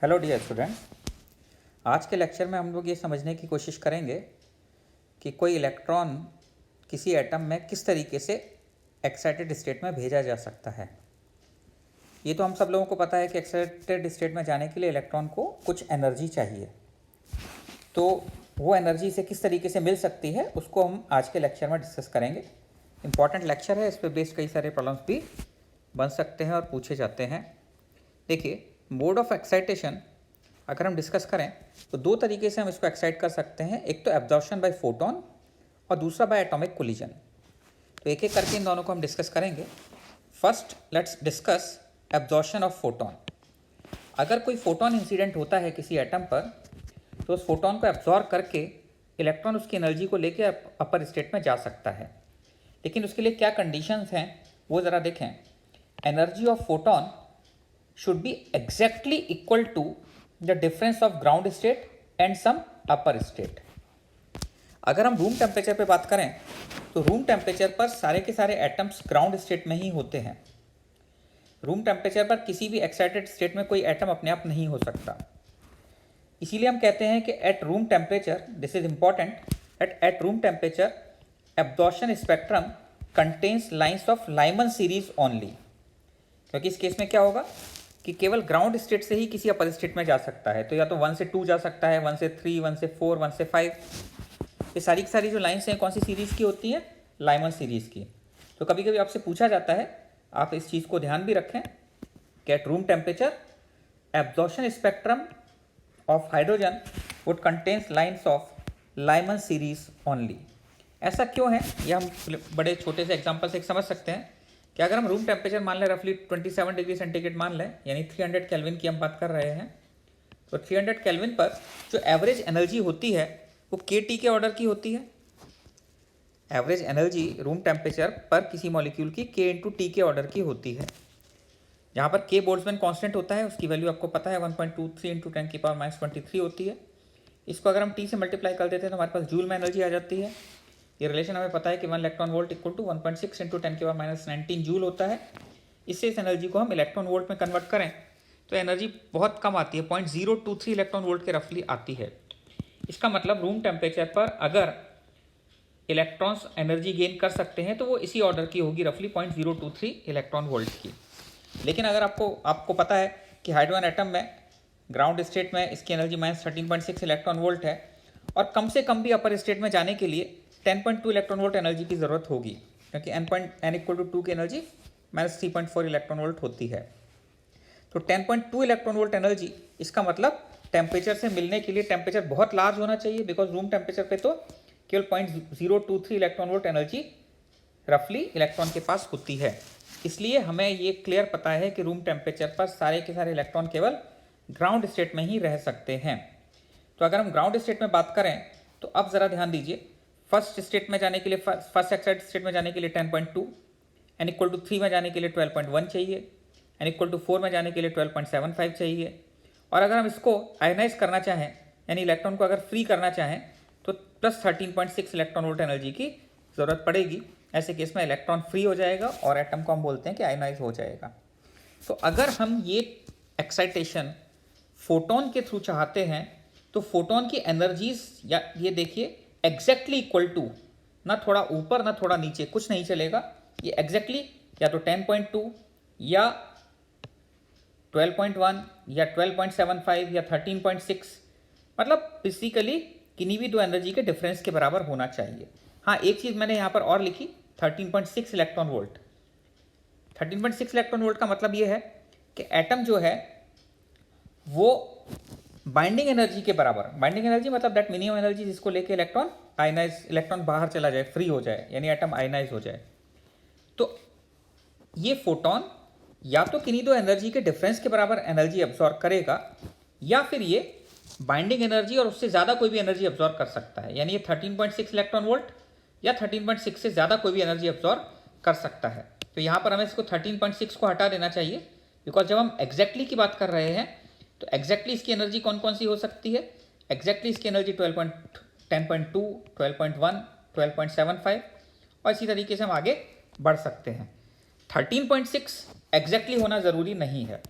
Hello dear students. आज के lecture में हम लोग ये समझने की कोशिश करेंगे कि कोई इलेक्ट्रॉन किसी एटम में किस तरीके से एक्साइटेड स्टेट में भेजा जा सकता है। ये तो हम सब लोगों को पता है कि एक्साइटेड स्टेट में जाने के लिए इलेक्ट्रॉन को कुछ एनर्जी चाहिए, तो वो एनर्जी से किस तरीके से मिल सकती है उसको हम आज के लेक्चर में डिस्कस करेंगे। इम्पॉर्टेंट लेक्चर है, इस पर बेस्ड कई सारे प्रॉब्लम्स भी बन सकते हैं और पूछे जाते हैं। देखिए, मोड ऑफ एक्साइटेशन अगर हम डिस्कस करें तो दो तरीके से हम इसको एक्साइट कर सकते हैं। एक तो एब्जॉर्प्शन बाय फोटोन और दूसरा बाय एटॉमिक कोलिजन। तो एक एक करके इन दोनों को हम डिस्कस करेंगे। First let's discuss absorption of photon. अगर कोई फोटोन इंसिडेंट होता है किसी एटम पर तो उस फोटोन को एब्जॉर्ब करके इलेक्ट्रॉन उसकी एनर्जी को लेके अपर स्टेट में जा सकता है, लेकिन उसके लिए क्या कंडीशंस हैं वो ज़रा देखें। Energy of photon should be exactly equal to the difference of ground state and some upper state। अगर हम रूम टेम्परेचर पे बात करें तो रूम टेम्परेचर पर सारे के सारे एटम्स ग्राउंड स्टेट में ही होते हैं। रूम टेम्परेचर पर किसी भी एक्साइटेड स्टेट में कोई एटम अपने आप नहीं हो सकता। इसीलिए हम कहते हैं कि at room temperature, this is important, at room temperature absorption spectrum contains lines of Lyman series only. क्योंकि इस केस में क्या होगा कि केवल ग्राउंड स्टेट से ही किसी अपर स्टेट में जा सकता है। तो या तो 1 से 2 जा सकता है, 1 से 3, 1 से 4, 1 से 5। ये सारी की सारी जो लाइन्स हैं कौन सी सीरीज़ की होती हैं? लाइमन सीरीज़ की। तो कभी कभी आपसे पूछा जाता है, आप इस चीज़ को ध्यान भी रखें कि at room temperature absorption spectrum of hydrogen would contains lines of Lyman series only. ऐसा क्यों है ये हम बड़े छोटे से एग्जाम्पल से समझ सकते हैं कि अगर हम रूम टेम्परेचर मान लें रफली 27 डिग्री सेंटीग्रेड मान लें, यानी 300 केल्विन की हम बात कर रहे हैं, तो 300 केल्विन पर जो एवरेज एनर्जी होती है वो KT के ऑर्डर की होती है। एवरेज एनर्जी रूम टेम्परेचर पर किसी मॉलिक्यूल की K × T के ऑर्डर की होती है। यहाँ पर K बोल्ट्जमैन कांस्टेंट होता है, उसकी वैल्यू आपको पता है 1.23 × 10⁻³ होती है। इसको अगर हम T से मल्टीप्लाई कर देते हैं तो हमारे पास जूल में एनर्जी आ जाती है। ये रिलेशन हमें पता है कि 1 electron volt equal to 1.6 × 10⁻19 joule होता है। इससे इस एनर्जी को हम इलेक्ट्रॉन वोल्ट में कन्वर्ट करें तो एनर्जी बहुत कम आती है, 0.023 इलेक्ट्रॉन वोल्ट के रफली आती है। इसका मतलब रूम टेम्परेचर पर अगर इलेक्ट्रॉन्स एनर्जी गेन कर सकते हैं तो वो इसी ऑर्डर की होगी, रफली 0.023 इलेक्ट्रॉन वोल्ट की। लेकिन अगर आपको पता है कि हाइड्रोजन एटम में ग्राउंड स्टेट में इसकी एनर्जी -13.6 इलेक्ट्रॉन वोल्ट है और कम से कम भी अपर स्टेट में जाने के लिए 10.2 इलेक्ट्रॉन वोल्ट एनर्जी की ज़रूरत होगी, क्योंकि n=2 की एनर्जी -3.4 इलेक्ट्रॉन वोल्ट होती है। तो 10.2 इलेक्ट्रॉन वोल्ट एनर्जी, इसका मतलब टेम्परेचर से मिलने के लिए टेम्परेचर बहुत लार्ज होना चाहिए, बिकॉज रूम टेम्परेचर पे तो केवल 0.023 इलेक्ट्रॉन वोल्ट एनर्जी रफली इलेक्ट्रॉन के पास होती है। इसलिए हमें ये क्लियर पता है कि रूम टेम्परेचर पर सारे के सारे इलेक्ट्रॉन केवल ग्राउंड स्टेट में ही रह सकते हैं। तो अगर हम ग्राउंड स्टेट में बात करें तो अब ज़रा ध्यान दीजिए, फर्स्ट स्टेट में जाने के लिए, फर्स्ट एक्साइटेड स्टेट में जाने के लिए 10.2, n=3 में जाने के लिए 12.1 चाहिए, n=4 में जाने के लिए 12.75 चाहिए। और अगर हम इसको आयनाइज करना चाहें, यानी इलेक्ट्रॉन को अगर फ्री करना चाहें, तो +13.6 इलेक्ट्रॉन वोल्ट एनर्जी की ज़रूरत पड़ेगी। ऐसे केस में इलेक्ट्रॉन फ्री हो जाएगा और एटम को हम बोलते हैं कि आयनाइज हो जाएगा। तो अगर हम ये एक्साइटेशन फोटोन के थ्रू चाहते हैं तो फोटोन की एनर्जीज, या ये देखिए, एग्जैक्टली इक्वल टू, ना थोड़ा ऊपर ना थोड़ा नीचे, कुछ नहीं चलेगा, ये एग्जैक्टली या तो 10.2 या 12.1 या 12.75 या 13.6, मतलब बेसिकली किन्हीं भी दो एनर्जी के डिफरेंस के बराबर होना चाहिए। हाँ, एक चीज़ मैंने यहाँ पर और लिखी, 13.6 इलेक्ट्रॉन वोल्ट। 13.6 इलेक्ट्रॉन वोल्ट का मतलब ये है कि एटम जो है वो बाइंडिंग एनर्जी के बराबर, बाइंडिंग एनर्जी मतलब दैट मिनिमम एनर्जी जिसको लेके इलेक्ट्रॉन बाहर चला जाए, फ्री हो जाए, यानी एटम आयनाइज हो जाए। तो ये फोटोन या तो किन्हीं दो एनर्जी के डिफरेंस के बराबर एनर्जी अब्सॉर्ब करेगा, या फिर ये बाइंडिंग एनर्जी और उससे ज़्यादा कोई भी एनर्जी अब्सॉर्ब कर सकता है, यानी ये 13.6 इलेक्ट्रॉन वोल्ट या 13.6 से ज़्यादा कोई भी एनर्जी अब्सॉर्ब कर सकता है। तो यहाँ पर हमें इसको 13.6 को हटा देना चाहिए, बिकॉज जब हम एग्जैक्टली की बात कर रहे हैं तो एग्जैक्टली इसकी एनर्जी कौन कौन सी हो सकती है? एग्जैक्टली इसकी एनर्जी 10.2, 12.1, 12.75 और इसी तरीके से हम आगे बढ़ सकते हैं। 13.6 एग्जैक्टली होना ज़रूरी नहीं है,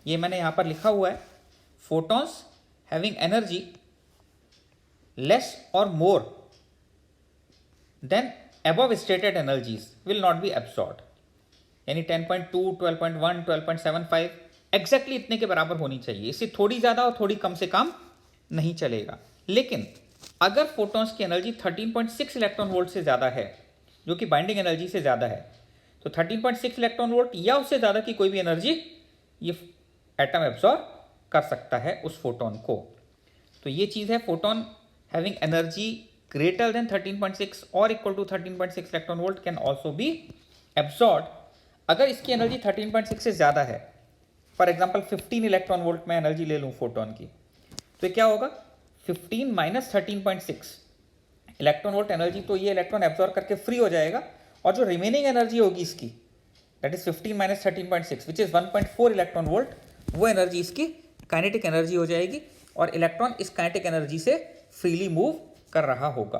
ये मैंने यहाँ पर लिखा हुआ है। photons having energy less or more than above stated energies will not be absorbed. यानी 10.2, 12.1, 12.75 एग्जैक्टली इतने के बराबर होनी चाहिए। इससे थोड़ी ज़्यादा और थोड़ी कम से काम नहीं चलेगा। लेकिन अगर फोटॉन्स की एनर्जी 13.6 इलेक्ट्रॉन वोल्ट से ज़्यादा है, जो कि बाइंडिंग एनर्जी से ज़्यादा है, तो 13.6 इलेक्ट्रॉन वोल्ट या उससे ज़्यादा की कोई भी एनर्जी ये एटम एब्जॉर्ब कर सकता है उस फोटोन को। तो ये चीज़ है, photon having energy greater than 13.6 और equal to 13.6 electron volt can also be absorb. अगर इसकी एनर्जी 13.6 से ज़्यादा है, फॉर एग्जाम्पल 15 इलेक्ट्रॉन वोल्ट में एनर्जी ले लूँ फोटोन की, तो क्या होगा 15 माइनस 13.6 इलेक्ट्रॉन वोल्ट एनर्जी, तो ये इलेक्ट्रॉन एब्जॉर्ब करके फ्री हो जाएगा और जो रिमेनिंग एनर्जी होगी इसकी, that is 15 minus 13.6 which is 1.4 electron volt, वो एनर्जी इसकी काइनेटिक एनर्जी हो जाएगी और इलेक्ट्रॉन इस काइनेटिक एनर्जी से फ्रीली मूव कर रहा होगा।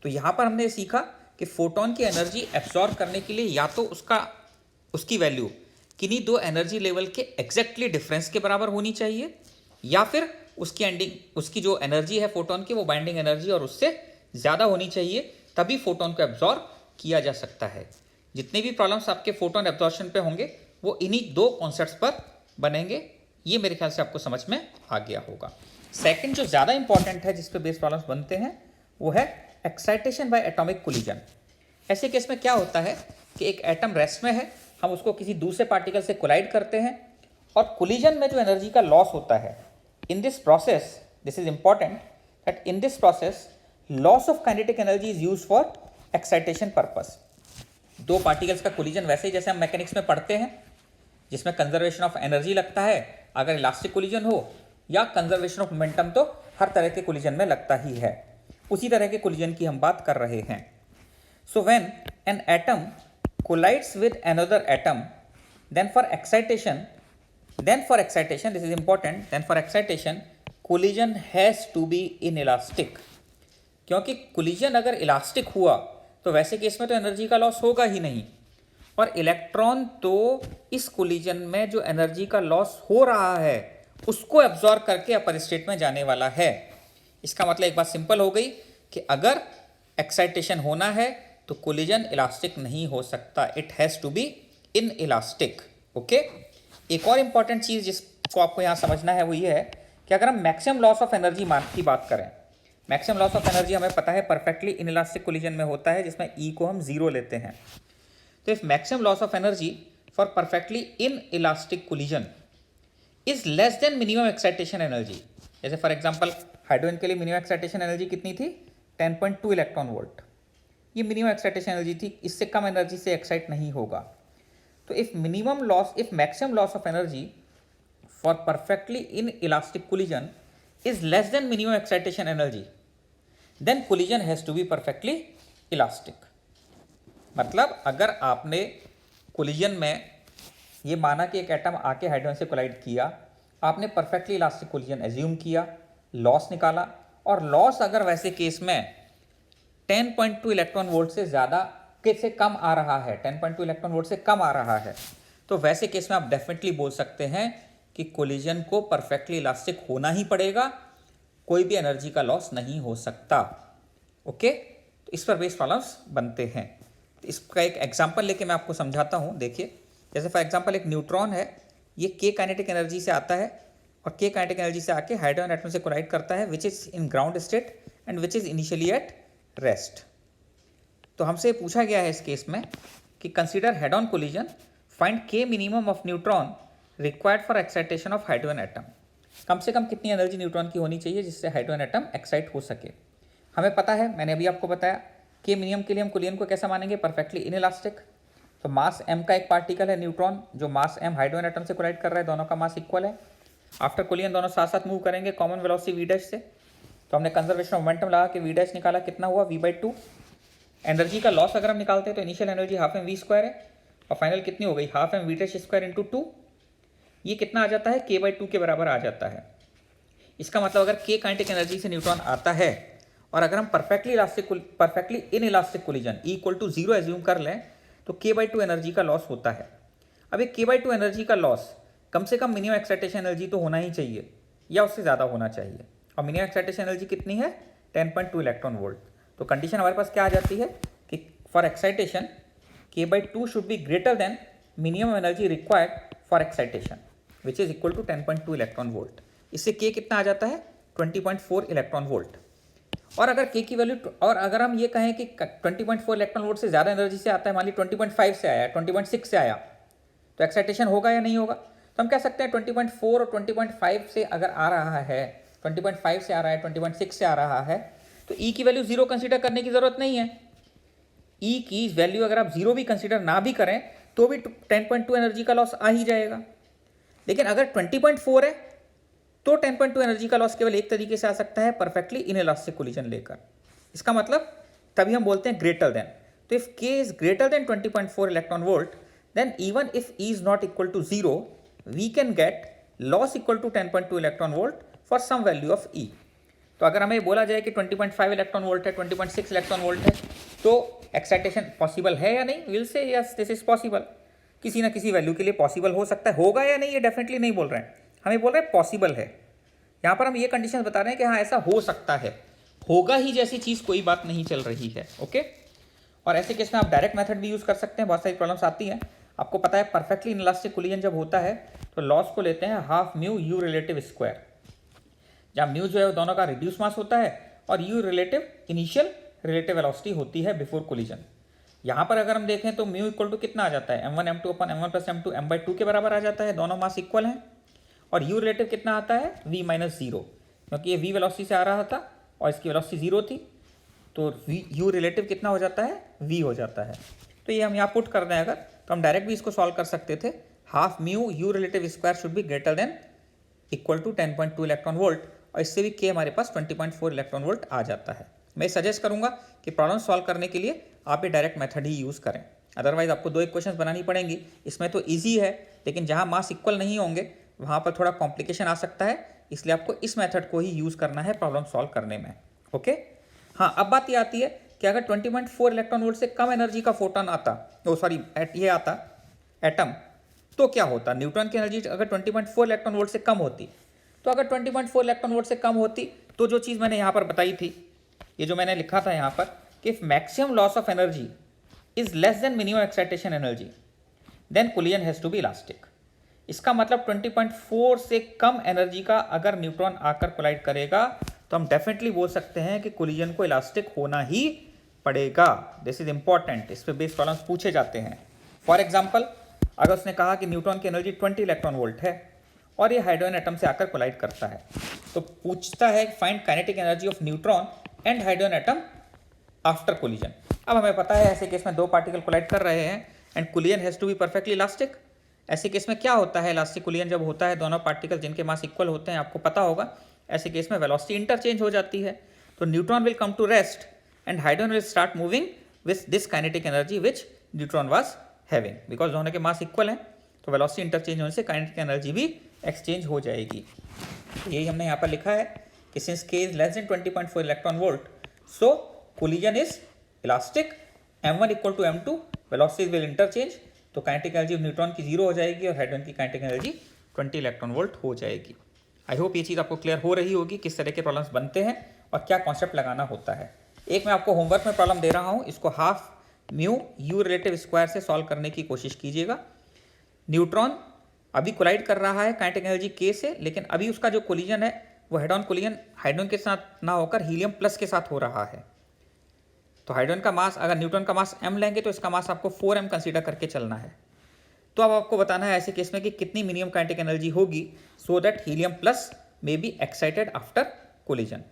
तो यहाँ पर हमने सीखा कि फोटोन की एनर्जी एब्जॉर्ब करने के लिए या तो उसकी वैल्यू किन्हीं दो एनर्जी लेवल के एग्जैक्टली डिफरेंस के बराबर होनी चाहिए, या फिर उसकी जो एनर्जी है फोटोन की वो बाइंडिंग एनर्जी और उससे ज़्यादा होनी चाहिए, तभी फोटोन को एब्जॉर्ब किया जा सकता है। जितने भी प्रॉब्लम्स आपके फोटोन एब्जॉर्प्शन पे होंगे वो इन्हीं दो कॉन्सेप्ट्स पर बनेंगे। ये मेरे ख्याल से आपको समझ में आ गया होगा। सेकंड जो ज़्यादा इंपॉर्टेंट है जिस पे बेस प्रॉब्लम्स बनते हैं वो है एक्साइटेशन बाय एटॉमिक कोलिजन। ऐसे केस में क्या होता है कि एक एटम रेस्ट में है, हम उसको किसी दूसरे पार्टिकल से कोलाइड करते हैं और कोलिजन में जो एनर्जी का लॉस होता है, in this process, this is important that in this process loss of kinetic energy is use for excitation purpose. दो पार्टिकल्स का कोलिजन वैसे ही जैसे हम मैकेनिक्स में पढ़ते हैं, जिसमें कंजर्वेशन ऑफ एनर्जी लगता है अगर इलास्टिक कोलिजन हो, या कंजर्वेशन ऑफ मोमेंटम तो हर तरह के कोलिजन में लगता ही है, उसी तरह के कोलिजन की हम बात कर रहे हैं। So when an atom collides with another atom, then for excitation, this is important, then for excitation collision has to be inelastic। क्योंकि कोलिजन अगर इलास्टिक हुआ तो वैसे केस में तो एनर्जी का लॉस होगा ही नहीं, और इलेक्ट्रॉन तो इस कोलिजन में जो एनर्जी का लॉस हो रहा है उसको एब्जॉर्ब करके अपर स्टेट में जाने वाला है। इसका मतलब एक बात सिंपल हो गई कि अगर एक्साइटेशन होना है तो कोलिजन इलास्टिक नहीं हो सकता, it has to be inelastic. Okay, एक और इंपॉर्टेंट चीज़ जिसको आपको यहाँ समझना है वो ये है कि अगर हम मैक्सिमम लॉस ऑफ एनर्जी की बात करें, मैक्सिमम लॉस ऑफ एनर्जी हमें पता है परफेक्टली इन इलास्टिक कोलिजन में होता है, जिसमें ई को हम 0 लेते हैं। तो if maximum loss of energy for perfectly inelastic collision is less than minimum excitation energy, जैसे फॉर एग्जाम्पल हाइड्रोजन के लिए मिनिमम एक्साइटेशन एनर्जी कितनी थी 10.2 इलेक्ट्रॉन वोल्ट, ये मिनिमम एक्साइटेशन एनर्जी थी, इससे कम एनर्जी से एक्साइट नहीं होगा। तो if maximum loss of energy for perfectly inelastic collision is less than minimum excitation energy, then collision has to be perfectly elastic. मतलब अगर आपने कोलिजन में ये माना कि एक एटम आके हाइड्रोजन से कोलाइड किया, आपने परफेक्टली इलास्टिक कोलिजन एज्यूम किया, लॉस निकाला, और लॉस अगर वैसे केस में 10.2 इलेक्ट्रॉन वोल्ट से ज़्यादा से कम आ रहा है, 10.2 इलेक्ट्रॉन वोल्ट से कम आ रहा है, तो वैसे केस में आप डेफिनेटली बोल सकते हैं कि कोलिजन को परफेक्टली इलास्टिक होना ही पड़ेगा, कोई भी एनर्जी का लॉस नहीं हो सकता। ओके, तो इस पर बेस प्रॉब्लम्स बनते हैं। तो इसका एक एग्जांपल लेके मैं आपको समझाता हूँ। देखिए, जैसे फॉर एग्जांपल एक न्यूट्रॉन है, ये के काइनेटिक एनर्जी से आता है और के काइनेटिक एनर्जी से आके हाइड्रोजन एटम से कोलाइड करता है, which is in ground state and which is initially at rest. तो हमसे पूछा गया है इस केस में कि consider head on collision, find K minimum of neutron required for excitation of hydrogen atom. कम से कम कितनी एनर्जी न्यूट्रॉन की होनी चाहिए जिससे हाइड्रोजन एटम एक्साइट हो सके। हमें पता है, मैंने अभी आपको बताया, के मिनिमम के लिए हम कोलिजन को कैसा मानेंगे, परफेक्टली इनइलास्टिक। तो मास m का एक पार्टिकल है न्यूट्रॉन, जो मास m हाइड्रोजन एटम से कोलाइड कर रहा है, दोनों का मास इक्वल है। आफ्टर कोलिजन दोनों साथ साथ मूव करेंगे कॉमन वेलोसिटी v डैश से, तो हमने कंजर्वेशन ऑफ मोमेंटम लगा के v डैश निकाला, कितना हुआ v/2। एनर्जी का लॉस अगर हम निकालते हैं तो initial energy half m v square है और फाइनल कितनी हो गई, half m v dash square into 2। ये कितना आ जाता है, k/2 के बराबर आ जाता है। इसका मतलब अगर k काइनेटिक एनर्जी से न्यूट्रॉन आता है और अगर हम perfectly inelastic collision E = 0 assume कर लें तो k/2 एनर्जी का लॉस होता है। अब ये k/2 एनर्जी का लॉस कम से कम मिनिमम एक्साइटेशन एनर्जी तो होना ही चाहिए, या उससे ज़्यादा होना चाहिए। और मिनिमम एक्साइटेशन एनर्जी कितनी है? 10.2 इलेक्ट्रॉन वोल्ट। तो कंडीशन हमारे पास क्या आ जाती है कि for excitation K/2 should be greater than minimum energy required for excitation which is equal to 10.2 electron volt. इससे K कितना आ जाता है? 20.4 इलेक्ट्रॉन वोल्ट। और अगर K की वैल्यू, और अगर हम ये कहें कि 20.4 इलेक्ट्रॉन वोल्ट से ज़्यादा एनर्जी से आता है, मान ली 20.5 से आया, 20.6 से आया, तो एक्साइटेशन होगा या नहीं होगा? तो हम कह सकते हैं 20.4 और 20.5 से अगर आ रहा है, 20.5 से आ रहा है, 20.6 से आ रहा है, तो E की वैल्यू 0 कंसीडर करने की ज़रूरत नहीं है। E की वैल्यू अगर आप 0 भी कंसीडर ना भी करें तो भी 10.2 एनर्जी का लॉस आ ही जाएगा। लेकिन अगर 20.4 है तो 10.2 एनर्जी का लॉस केवल एक तरीके से आ सकता है, परफेक्टली इनइलास्टिक कोलिजन लेकर। इसका मतलब तभी हम बोलते हैं ग्रेटर देन। तो if K is greater than 20.4 electron volt, then even if E is not equal to 0, we can get loss equal to 10.2 electron volt for some value of E. तो अगर हमें बोला जाए कि 20.5 इलेक्ट्रॉन वोल्ट है, 20.6 electron volt है, तो excitation possible है या नहीं? Will say yes this is possible. किसी ना किसी वैल्यू के लिए पॉसिबल हो सकता है, होगा या नहीं ये डेफिनेटली नहीं बोल रहे हैं, हमें बोल रहे हैं पॉसिबल है। यहाँ पर हम ये कंडीशन बता रहे हैं कि हाँ ऐसा हो सकता है, होगा ही जैसी चीज़ कोई बात नहीं चल रही है। ओके, और ऐसे केस में आप डायरेक्ट मेथड भी यूज़ कर सकते हैं। बहुत सारी प्रॉब्लम्स आती हैं, आपको पता है परफेक्टली इनइलास्टिक कोलिजन जब होता है तो लॉस को लेते हैं half mu u relative square, जहाँ म्यू जो है वो दोनों का रिड्यूस मास होता है और you relative initial relative velocity होती है बिफोर कोलिजन। यहाँ पर अगर हम देखें तो म्यू इक्वल टू कितना आ जाता है? m1 m2 अपन m1 प्लस m2 m/2 के बराबर आ जाता है, दोनों मास इक्वल हैं। और यू रिलेटिव कितना आता है? v माइनस 0, क्योंकि ये v वेलोसिटी से आ रहा था और इसकी वेलोसिटी 0 थी, तो यू रिलेटिव कितना हो जाता है? v हो जाता है। तो ये हम यहाँ पुट कर दें अगर, तो हम डायरेक्ट भी इसको सॉल्व कर सकते थे। Half mu u relative square should be greater than equal to 10.2 electron volt, और इससे भी K हमारे पास 20.4 इलेक्ट्रॉन वोल्ट आ जाता है। मैं सजेस्ट करूंगा कि प्रॉब्लम सॉल्व करने के लिए आप ये डायरेक्ट मेथड ही यूज़ करें, अदरवाइज आपको 2 इक्वेशंस बनानी पड़ेंगी। इसमें तो ईजी है, लेकिन जहाँ मास इक्वल नहीं होंगे वहाँ पर थोड़ा कॉम्प्लिकेशन आ सकता है, इसलिए आपको इस मेथड को ही यूज़ करना है प्रॉब्लम सॉल्व करने में। ओके, हाँ अब बात ये आती है कि अगर 20.4 इलेक्ट्रॉन वोल्ट से कम एनर्जी का फोटोन आता, ये आता एटम, तो क्या होता? न्यूट्रॉन की एनर्जी अगर 20.4 इलेक्ट्रॉन वोल्ट से कम होती, तो अगर 20.4 इलेक्ट्रॉन वोल्ट से कम होती तो जो चीज़ मैंने यहाँ पर बताई थी, ये जो मैंने लिखा था यहाँ पर कि if maximum loss of energy is less than minimum excitation energy then collision has to be elastic. इसका मतलब 20.4 से कम एनर्जी का अगर न्यूट्रॉन आकर कोलाइड करेगा तो हम डेफिनेटली बोल सकते हैं कि कोलिजन को इलास्टिक होना ही पड़ेगा। दिस इज इंपॉर्टेंट, इस पर बेस्ड प्रॉब्लम्स पूछे जाते हैं। फॉर एग्जाम्पल, अगर उसने कहा कि न्यूट्रॉन की एनर्जी 20 इलेक्ट्रॉन वोल्ट है और ये हाइड्रोजन एटम से आकर कोलाइड करता है, तो पूछता है find kinetic energy of neutron and hydrogen atom after collision. अब हमें पता है ऐसे केस में 2 पार्टिकल कोलाइड कर रहे हैं and collision has to be perfectly elastic. ऐसे केस में क्या होता है? इलास्टिक कोलिजन जब होता है, दोनों पार्टिकल जिनके मास इक्वल होते हैं, आपको पता होगा ऐसे केस में वेलोसिटी इंटरचेंज हो जाती है। तो neutron will come to rest and hydrogen will start moving with this kinetic energy which neutron was having, because दोनों के मास इक्वल हैं, तो वेलोसिटी इंटरचेंज होने से काइनेटिक एनर्जी भी एक्सचेंज हो जाएगी। तो यही हमने यहाँ पर लिखा है कि since K is less than 20.4 electron volt, so collision is elastic, m1 equal to m2, velocities will interchange, तो काइनेटिक एनर्जी न्यूट्रॉन की 0 हो जाएगी और हाइड्रोजन की काइनेटिक एनर्जी 20 इलेक्ट्रॉन वोल्ट हो जाएगी। आई होप ये चीज़ आपको क्लियर हो रही होगी किस तरह के प्रॉब्लम्स बनते हैं और क्या कॉन्सेप्ट लगाना होता है। एक मैं आपको होमवर्क में प्रॉब्लम दे रहा हूँ, इसको half mu u relative square से सॉल्व करने की कोशिश कीजिएगा। न्यूट्रॉन अभी कोलाइड कर रहा है काइनेटिक एनर्जी K से, लेकिन अभी उसका जो कोलिजन है वो हेड ऑन कोलिजन हाइड्रोजन के साथ ना होकर हीलियम प्लस के साथ हो रहा है। तो हाइड्रोजन का मास, अगर न्यूट्रॉन का मास m लेंगे तो इसका मास आपको 4m कंसीडर करके चलना है। तो अब आपको बताना है ऐसे केस में कि कितनी मिनिमम काइनेटिक एनर्जी होगी so that helium plus may be excited after collision.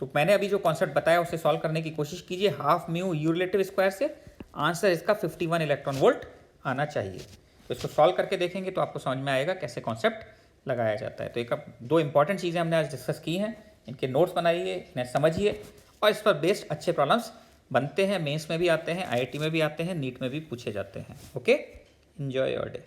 तो मैंने अभी जो कॉन्सेप्ट बताया उसे सॉल्व करने की कोशिश कीजिए half mu u relative square से। आंसर इसका 51 इलेक्ट्रॉन वोल्ट आना चाहिए। तो इसको सॉल्व करके देखेंगे तो आपको समझ में आएगा कैसे कॉन्सेप्ट लगाया जाता है। तो एक 2 इंपॉर्टेंट चीज़ें हमने आज डिस्कस की हैं, इनके नोट्स बनाइए, इन्हें समझिए और इस पर बेस्ड अच्छे प्रॉब्लम्स बनते हैं, मेंस में भी आते हैं, IIT में भी आते हैं, नीट में भी पूछे जाते हैं। Okay, enjoy your day.